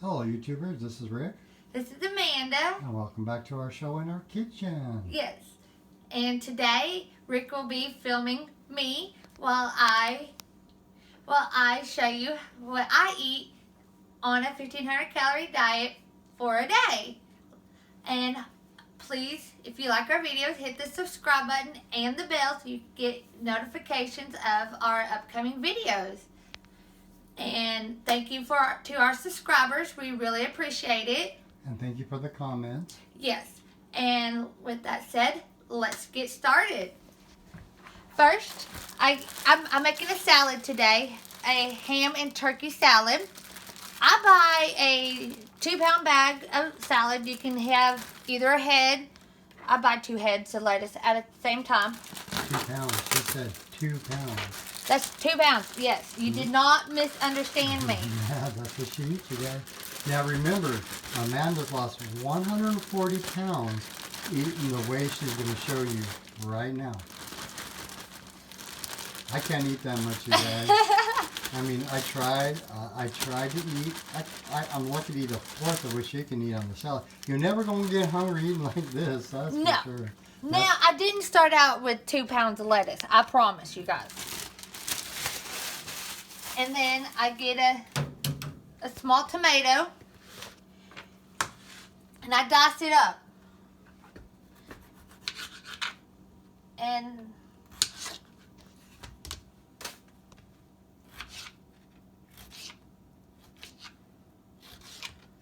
Hello YouTubers, this is Rick. This is Amanda. And welcome back to our show in our kitchen. Yes. And today Rick will be filming me while I show you what I eat on a 1,500 calorie diet for a day. And please, if you like our videos, hit the subscribe button and the bell so you get notifications of our upcoming videos. And thank you to our subscribers. We really appreciate it. And thank you for the comments. Yes. And with that said, let's get started. First, I'm making a salad today, a ham and turkey salad. I buy a 2-pound bag of salad. You can have either a head. I buy 2 heads of lettuce at the same time. 2 pounds. She said 2 pounds. That's 2 pounds. Yes, you did not misunderstand me. Yeah, that's what she eats, you guys. Now remember, Amanda's lost 140 pounds eating the way she's going to show you right now. I can't eat that much, you guys. I mean, I tried to eat. I'm lucky to eat a fourth of what she can eat on the salad. You're never going to get hungry eating like this, that's for sure. Now, I didn't start out with 2 pounds of lettuce. I promise you guys. And then I get a small tomato. And I dice it up. And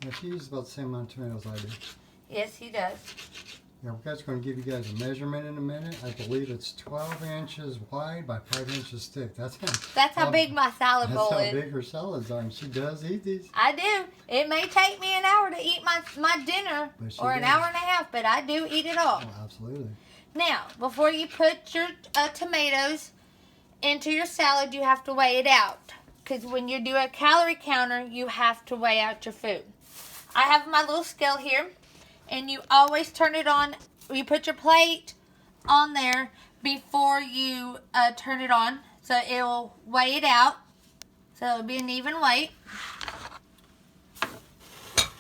yeah, she uses about the same amount of tomatoes I do. yes, he does. Yeah, we're going to give you guys a measurement in a minute. I believe it's 12 inches wide by 5 inches thick. That's how big my salad bowl is. That's how big her salads are, and she does eat these. I do. It may take me an hour to eat my dinner, or an hour and a half, but I do eat it all. Oh, absolutely. Now, before you put your tomatoes into your salad, you have to weigh it out. Because when you do a calorie counter, you have to weigh out your food. I have my little scale here. And you always turn it on. You put your plate on there before you turn it on. So it will weigh it out. So it'll be an even weight.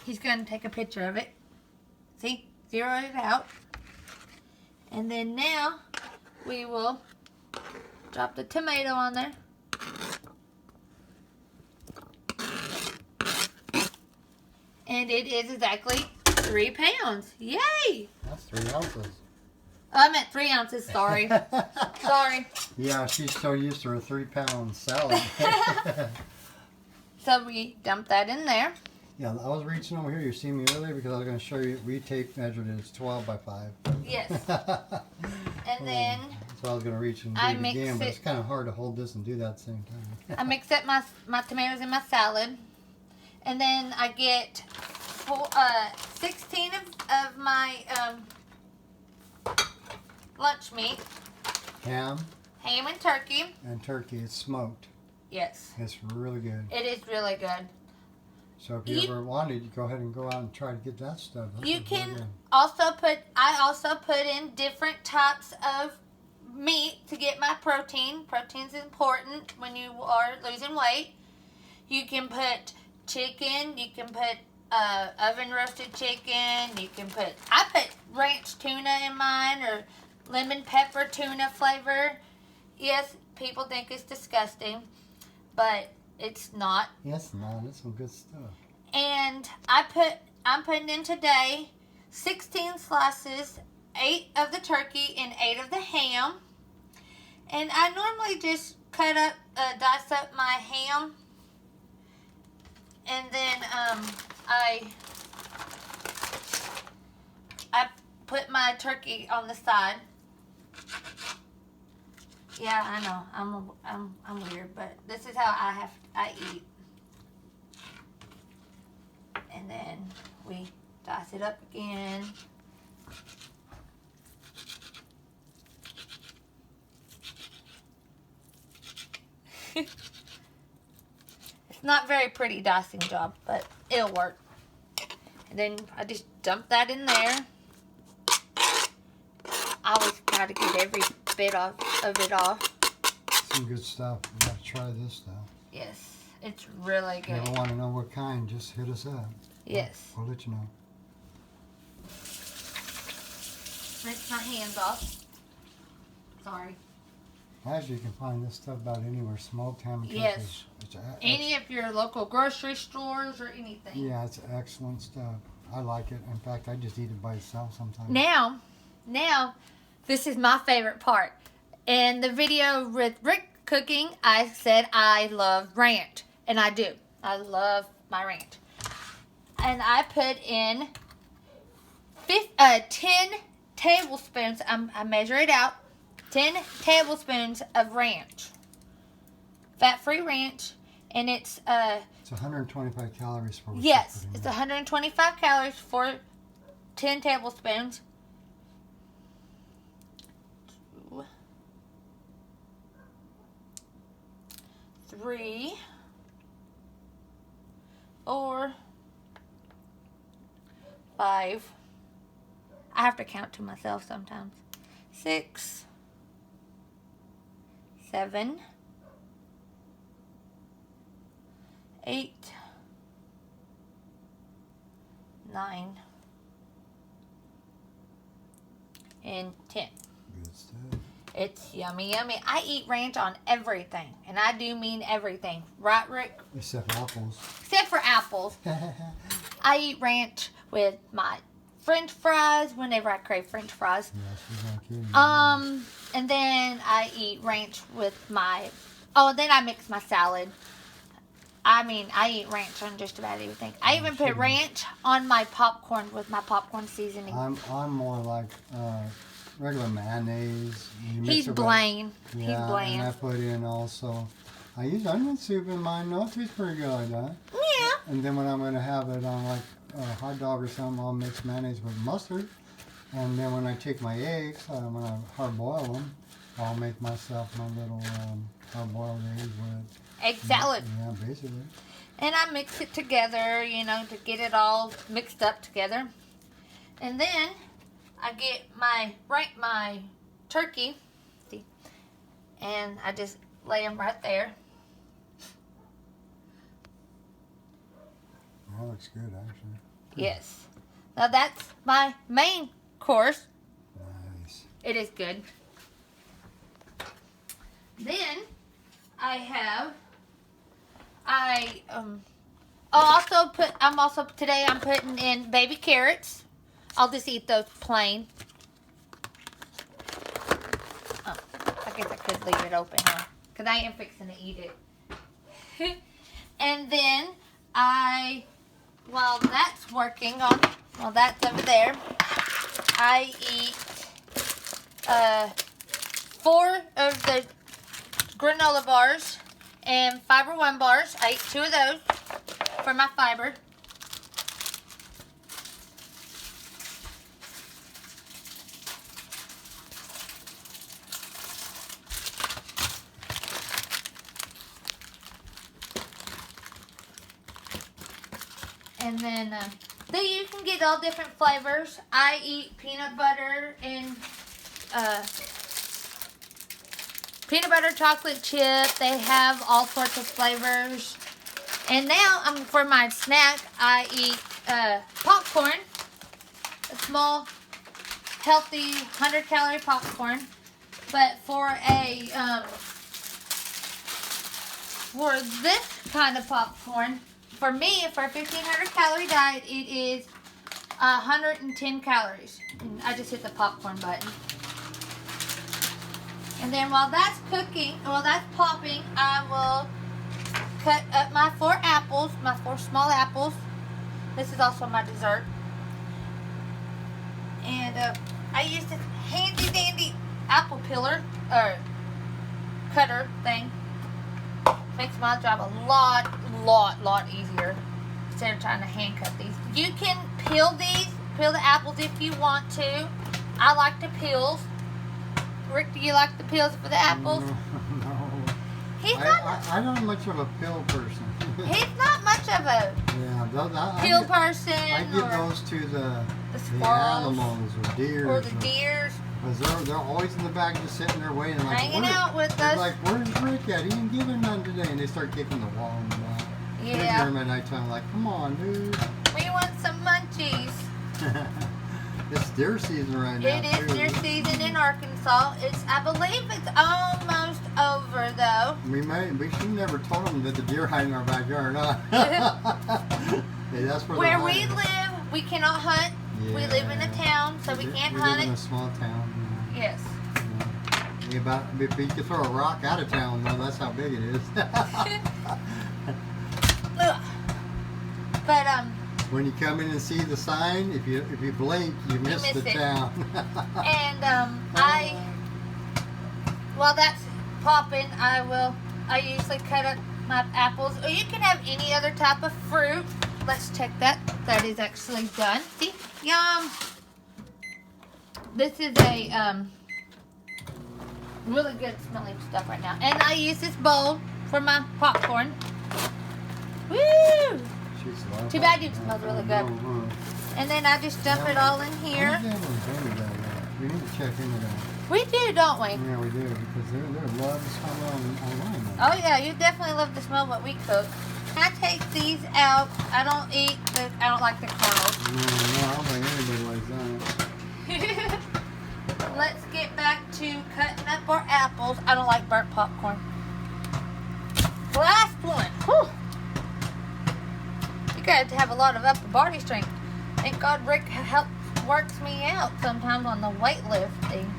He's going to take a picture of it. See? Zero it out. And then now we will drop the tomato on there. And it is exactly 3 pounds. Yay! That's 3 ounces. I meant 3 ounces. Sorry. Sorry. Yeah, she's so used to her 3-pound salad. So we dump that in there. Yeah, I was reaching over here. You see me earlier because I was going to show you. We tape measured it as 12 by 5. Yes. And then so I was going to reach and do it again, but it's kind of hard to hold this and do that at the same time. I mix up my tomatoes in my salad. And then I get 16 of my lunch meat. Ham and turkey. And turkey. It's smoked. Yes. It's really good. It is really good. So if you ever wanted, you go ahead and go out and try to get that stuff. You can also I also put in different types of meat to get my protein. Protein's important when you are losing weight. You can put chicken, you can put oven roasted chicken, I put ranch tuna in mine, or lemon pepper tuna flavor. Yes, people think it's disgusting, but it's not. Yes, no, that's some good stuff. And I'm putting in today 16 slices, 8 of the turkey and 8 of the ham. And I normally just dice up my ham. And then I put my turkey on the side. Yeah, I know. I'm weird, but this is how I eat. And then we dice it up again. It's not very pretty dicing job, but it'll work. And then I just dump that in there. I always try to get every bit of it off. Some good stuff. You gotta try this stuff. Yes, it's really good. If you ever want to know what kind, just hit us up. Yes. We'll let you know. Rinse my hands off. Sorry. As you can find this stuff about anywhere. Smoked ham and turkey. Yes. Any of your local grocery stores or anything. Yeah, it's excellent stuff. I like it. In fact, I just eat it by itself sometimes. Now, this is my favorite part. In the video with Rick cooking, I said I love ranch. And I do. I love my ranch. And I put in 10 tablespoons. I measure it out. 10 tablespoons of ranch. Fat-free ranch. And it's... It's 125 calories for what yes, it's 125 calories for 10 tablespoons. 2, 3, 4, 5. I have to count to myself sometimes. 6, 7, 8, 9, and 10. Good stuff. It's yummy, yummy. I eat ranch on everything, and I do mean everything. Right, Rick? Except apples. Except for apples. I eat ranch with my French fries whenever I crave French fries. Yeah, she's not kidding. And then I eat ranch with my... Oh, then I mix my salad. I mean, I eat ranch on just about everything. I even put ranch on my popcorn with my popcorn seasoning. I'm more like regular mayonnaise. He's bland. Yeah, He's bland. and I put in also... I use onion soup in mine. No, it tastes pretty good like that. Yeah. And then when I'm going to have it on like a hot dog or something, I'll mix mayonnaise with mustard. And then when I take my eggs, when I hard boil them, I'll make myself my little hard boiled eggs with Egg salad. Yeah, basically. And I mix it together, you know, to get it all mixed up together. And then I get my turkey, see, and I just lay them right there. That looks good, actually. Yes. Now that's my main course. Nice. It is good. Then today I'm putting in baby carrots. I'll just eat those plain. Oh, I guess I could leave it open, huh? Because I am fixing to eat it. And then while that's over there, I eat 4 of the Granola Bars and Fiber One bars. I eat 2 of those for my fiber. And then you can get all different flavors. I eat peanut butter and peanut butter chocolate chip. They have all sorts of flavors. And now for my snack, I eat popcorn. A small, healthy 100-calorie popcorn. But for this kind of popcorn, for me, for a 1,500-calorie diet, it is 110 calories. And I just hit the popcorn button. And then while that's popping, I will cut up my 4 apples, my 4 small apples. This is also my dessert. And I use this handy-dandy apple peeler, or cutter thing. Makes my job a lot easier instead of trying to hand cut these. You can peel the apples if you want to. I like the peels. Rick, do you like the peels for the apples? No. I'm not much of a peel person. He's not much of a peel person. I give those to the squirrels, animals or deer. Or the deers. Because they're always in the back just sitting there waiting. Like, hanging out with us. Like, where's Rick at? He didn't give him none today. And they start kicking the wall and Yeah. During my nighttime, like, come on, dude. We want some munchies. It's deer season right now. It is deer season in Arkansas. I believe it's almost over though. We should never told them that the deer hide in our backyard, huh? Hey, that's where we live, we cannot hunt. Yeah. We live in a town, so we can't hunt it. We live in a small town. Yeah. Yes. Yeah. If you could throw a rock out of town, though, that's how big it is. But when you come in and see the sign, if you blink, you miss the town. And while that's popping, I usually cut up my apples, or you can have any other type of fruit. Let's check that. That is actually done. See? Yum. This is a really good smelling stuff right now. And I use this bowl for my popcorn. Woo! Too bad it smells really good. And then I just dump it all in here. We need to check into that. We do, don't we? Yeah, we do, because they love the smell online. Oh yeah, you definitely love the smell of what we cook. I take these out. I don't like the kernels. No, I don't think anybody likes that. Let's get back to cutting up our apples. I don't like burnt popcorn. Last one. Whew. You got to have a lot of upper body strength. Thank God Rick works me out sometimes on the weightlifting.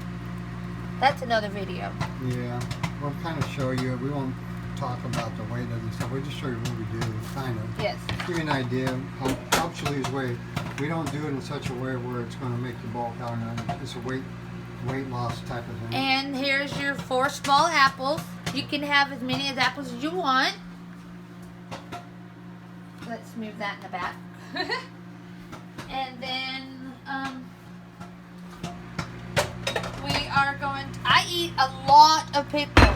That's another video. Yeah, we'll kind of show you. We won't talk about the weight and stuff. We'll just show you what we do, kind of. Yes. Give you an idea of how helps you lose weight. We don't do it in such a way where it's going to make you bulk out. It's a weight loss type of thing. And here's your 4 small apples. You can have as many apples as you want. Let's move that in the back. And then we are going to, I eat a lot of pickles.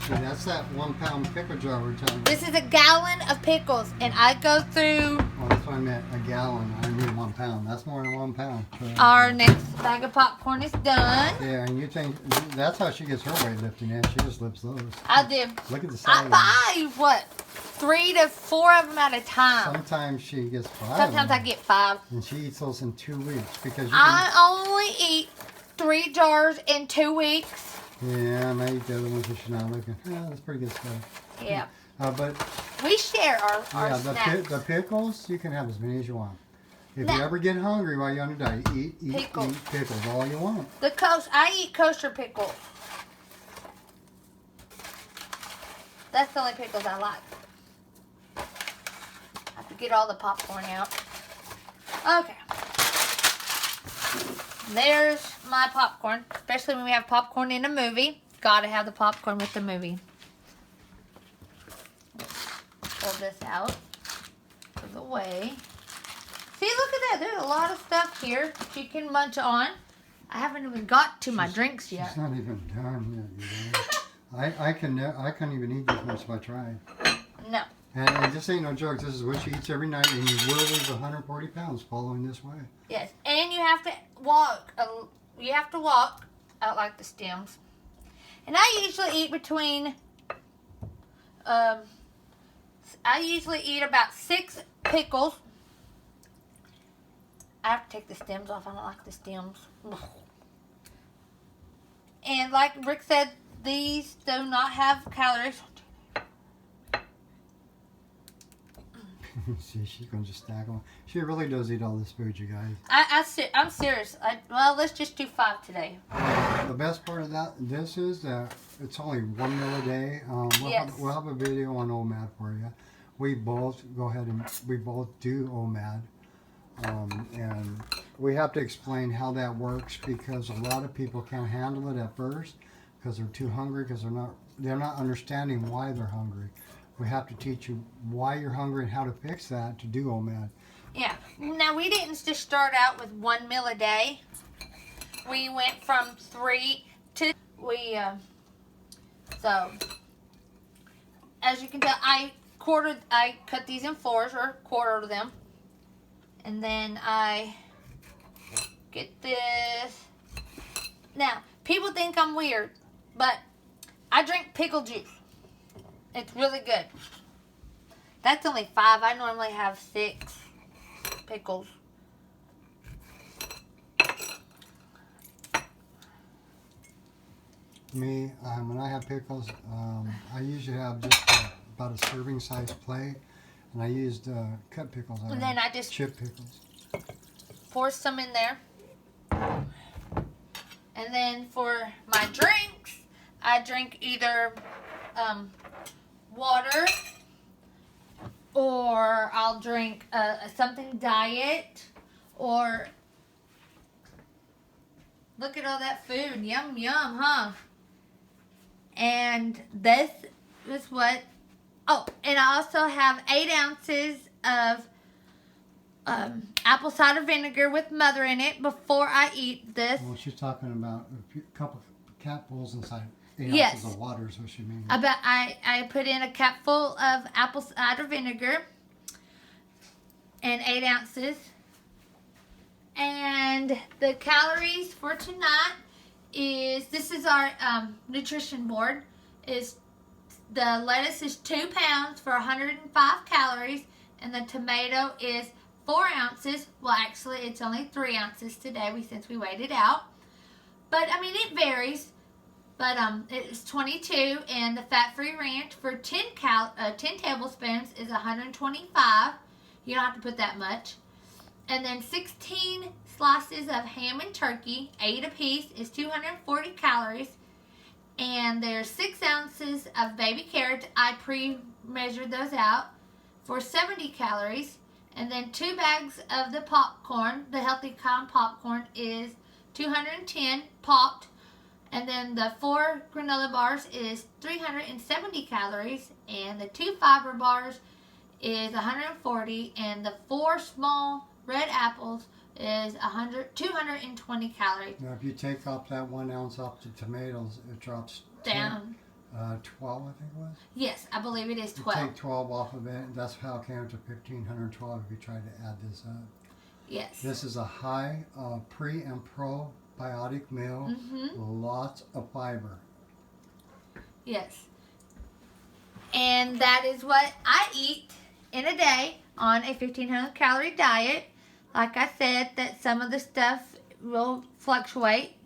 See, that's that 1 pound pickle jar we're telling you. This is a gallon of pickles, and I go through. Oh, that's what I meant, a gallon. I mean 1 pound. That's more than 1 pound. Our next bag of popcorn is done. Yeah, and you think that's how she gets her weightlifting in. She just lifts those. I do. Look at the size. I buy 3 to 4 of them at a time. Sometimes she gets 5. Sometimes I get 5. And she eats those in 2 weeks because I only eat 3 jars in 2 weeks. Yeah, I might eat the other ones if she's not looking. Yeah, that's pretty good stuff. Yeah. But we share our snacks. The pickles, you can have as many as you want. If you ever get hungry while you're on a diet, eat pickles all you want. I eat kosher pickles. That's the only pickles I like. I have to get all the popcorn out. Okay. There's my popcorn, especially when we have popcorn in a movie. Gotta have the popcorn with the movie. Pull this out of the way. See, look at that. There's a lot of stuff here that you can munch on. I haven't even got to my drinks yet. She's not even done yet. I couldn't even eat this much if I tried. No. And this ain't no joke. This is what she eats every night, and you will lose 140 pounds following this way. Yes, and you have to walk. You have to walk out like the stems. And I usually eat between. I usually eat about 6 pickles. I have to take the stems off. I don't like the stems. And like Rick said, these do not have calories. See, she's going to just stack them. She really does eat all this food, you guys. I'm serious. Well, let's just do 5 today. The best part of this is that it's only 1 meal a day. We'll have a video on OMAD for you. We both do OMAD. And we have to explain how that works because a lot of people can't handle it at first because they're too hungry because they're not understanding why they're hungry. We have to teach you why you're hungry and how to fix that to do OMAD. Yeah. Now, we didn't just start out with 1 meal a day. We went from 3 to... So, as you can tell, I cut these in 4s or quartered them. And then I get this. Now, people think I'm weird, but I drink pickle juice. It's really good. That's only 5. I normally have 6 pickles. Me, when I have pickles, I usually have just about a serving size plate, and I used cut pickles. And then I just chip pickles. Pour some in there. And then for my drinks, I drink either water, or I'll drink something diet, or look at all that food. Yum, yum, huh? And this is what, oh, and I also have 8 ounces of apple cider vinegar with mother in it before I eat this. Well, she's talking about a couple of capfuls inside 8 Yes. ounces of water is what she means. I put in a capful of apple cider vinegar and 8 ounces. And the calories for tonight is, this is our nutrition board, is the lettuce is 2 pounds for 105 calories, and the tomato is 4 ounces. Well, actually, it's only 3 ounces today since we weighed it out. But, I mean, it varies. But it's 22, and the fat-free ranch for 10 tablespoons is 125. You don't have to put that much. And then 16 slices of ham and turkey, 8 apiece, is 240 calories. And there's 6 ounces of baby carrots. I pre-measured those out for 70 calories. And then 2 bags of the popcorn, the healthy kind popcorn, is 210 popped. And then the 4 granola bars is 370 calories. And the 2 fiber bars is 140. And the 4 small red apples is 220 calories. Now, if you take off that 1 ounce off the tomatoes, it drops down. 12, I think it was. Yes, I believe it is 12. You take 12 off of it. That's how it came to 1,512 if you try to add this up. Yes. This is a high pre and probiotic meal. Lots of fiber. Yes. And that is what I eat in a day on a 1,500 calorie diet. Like I said, that some of the stuff will fluctuate.